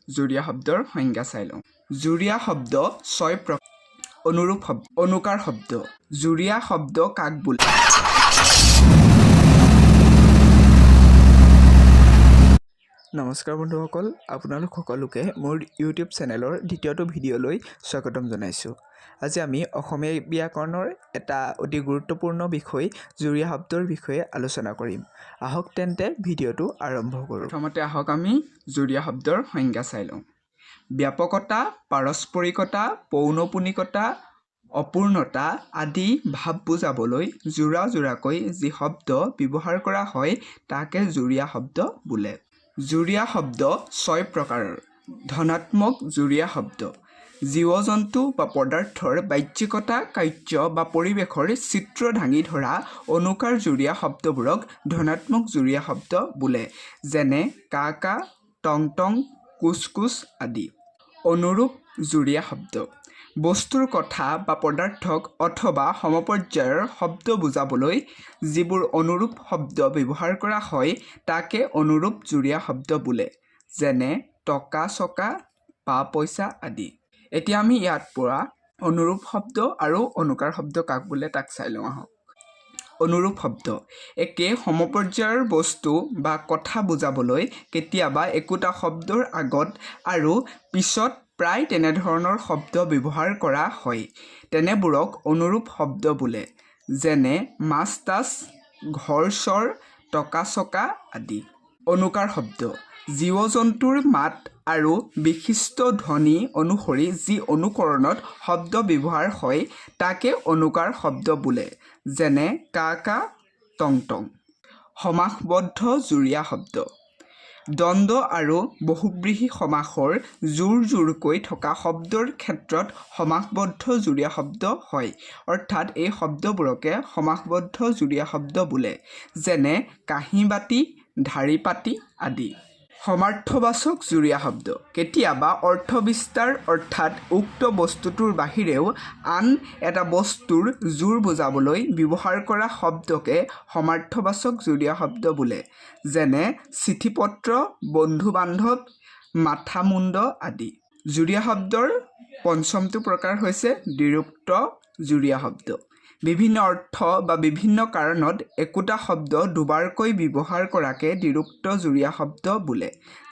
জুৰীয়া শব্দৰ সংজ্ঞা চাই লওঁ। জুৰীয়া শব্দ 6 প্ৰকাৰ। অনুৰূপ শব্দ, অনুকাৰ শব্দ। জুৰীয়া শব্দ কাক বোলে? নমস্কাৰ বন্ধুসকল, আপোনালোক সকলোকে মোৰ ইউটিউব চেনেলৰ দ্বিতীয়টো ভিডিঅ'লৈ স্বাগতম জনাইছোঁ। আজি আমি অসমীয়া ব্যাকৰণৰ এটা অতি গুৰুত্বপূৰ্ণ বিষয় জুৰীয়া শব্দৰ বিষয়ে আলোচনা কৰিম। আহক তেন্তে ভিডিঅ'টো আৰম্ভ কৰোঁ। প্ৰথমতে আহক আমি জুৰীয়া শব্দৰ সংজ্ঞা চাই লওঁ। ব্যাপকতা, পাৰস্পৰিকতা, পৌনঃপুনিকতা, অপূৰ্ণতা আদি ভাৱ বুজাবলৈ যোৰা যোৰাকৈ যি শব্দ ব্যৱহাৰ কৰা হয় তাকে জুৰীয়া শব্দ বোলে। জুৰীয়া শব্দ 6 প্ৰকাৰৰ। ধনাত্মক জুৰীয়া শব্দ জীৱ-জন্তু বা পদাৰ্থৰ বাহ্যিকতা, কাৰ্য বা পৰিৱেশৰ চিত্ৰ দাঙি ধৰা অনুকাৰ জুৰীয়া শব্দবোৰক ধনাত্মক জুৰীয়া শব্দ বোলে, যেনে কা কা, টং টং, কুচ কুচ আদি। অনুৰূপ জুৰীয়া শব্দ বস্তুৰ কথা বা পদাৰ্থক অথবা সমপৰ্যায়ৰ শব্দ বুজাবলৈ যিবোৰ অনুৰূপ শব্দ ব্যৱহাৰ কৰা হয় তাকে অনুৰূপ জুৰীয়া শব্দ বোলে, যেনে টকা চকা, পা পইচা আদি। এতিয়া আমি ইয়াত পৰা অনুৰূপ শব্দ আৰু অনুকাৰ শব্দ কাক বোলে তাক চাই লওঁ আহক। অনুৰূপ শব্দ একে সমপৰ্যায়ৰ বস্তু বা কথা বুজাবলৈ কেতিয়াবা একোটা শব্দৰ আগত আৰু পিছত প্ৰায় তেনেধৰণৰ শব্দ ব্যৱহাৰ কৰা হয়, তেনেবোৰক অনুৰূপ শব্দ বোলে, যেনে মাছ তাছ, ঘৰ চৰ, টকা চকা আদি। অনুকাৰ শব্দ জীৱ-জন্তুৰ মাত আৰু বিশিষ্ট ধ্বনি অনুসৰি যি অনুকৰণত শব্দ ব্যৱহাৰ হয় তাকে অনুকাৰ শব্দ বোলে, যেনে কা কা, টং টং। সমাসবদ্ধ জুৰীয়া শব্দ দ্বন্দ্ব আৰু বহুব্ৰীহি সমাসৰ জোৰ জোৰকৈ থকা শব্দৰ ক্ষেত্ৰত সমাসবদ্ধ জুৰীয়া শব্দ হয়, অৰ্থাৎ এই শব্দবোৰকে সমাসবদ্ধ জুৰীয়া শব্দ বোলে, যেনে কাঁহী বাতি, ঢাৰি পাতি আদি। সমাৰ্থবাচক জুৰীয়া শব্দ কেতিয়াবা অৰ্থবিস্তাৰ অৰ্থাৎ উক্ত বস্তুটোৰ বাহিৰেও আন এটা বস্তুৰ জোৰ বুজাবলৈ ব্যৱহাৰ কৰা শব্দকে সমাৰ্থবাচক জুৰীয়া শব্দ বোলে, যেনে চিঠি পত্ৰ, বন্ধু বান্ধৱ, মাথা মুণ্ড আদি। জুৰীয়া শব্দৰ পঞ্চমটো প্ৰকাৰ হৈছে দ্বিৰূক্ত জুৰীয়া শব্দ। বিভিন্ন অৰ্থ বা বিভিন্ন কাৰণত একোটা শব্দ দুবাৰকৈ ব্যৱহাৰ কৰাকে দ্বিৰূক্ত জুৰীয়া শব্দ বোলে,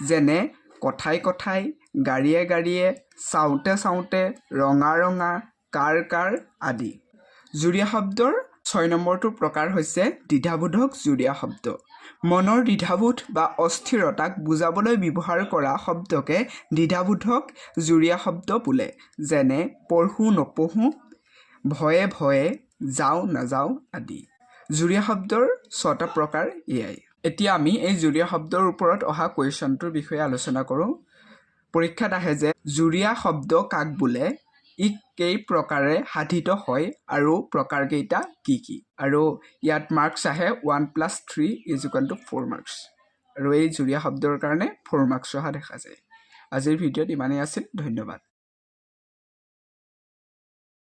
যেনে কথাই কথাই, গাড়ীয়ে গাড়ীয়ে, চাওঁতে চাওঁতে, ৰঙা ৰঙা, কাৰ কাৰ আদি। জুৰীয়া শব্দৰ 6 নম্বৰটো প্ৰকাৰ হৈছে দ্বিধাবোধক জুৰীয়া শব্দ। মনৰ দ্বিধাবোধ বা অস্থিৰতাক বুজাবলৈ ব্যৱহাৰ কৰা শব্দকে দ্বিধাবোধক জুৰীয়া শব্দ বোলে, যেনে পঢ়ো নপঢ়ো, ভয়ে ভয়ে, যাওঁ নাযাওঁ আদি। জুৰীয়া শব্দৰ 6টা প্ৰকাৰ এয়াই। এতিয়া আমি এই জুৰীয়া শব্দৰ ওপৰত অহা কুৱেশ্যনটোৰ বিষয়ে আলোচনা কৰোঁ। পৰীক্ষাত আহে যে জুৰীয়া শব্দ কাক বোলে, ই কেই প্ৰকাৰে সাধিত হয় আৰু প্ৰকাৰকেইটা কি কি? আৰু ইয়াত মাৰ্কছ আহে 1 + 3 = 4 মাৰ্কছ, আৰু এই জুৰীয়া শব্দৰ কাৰণে 4 মাৰ্কছ অহা দেখা যায়। আজিৰ ভিডিঅ'ত ইমানেই আছিল, ধন্যবাদ।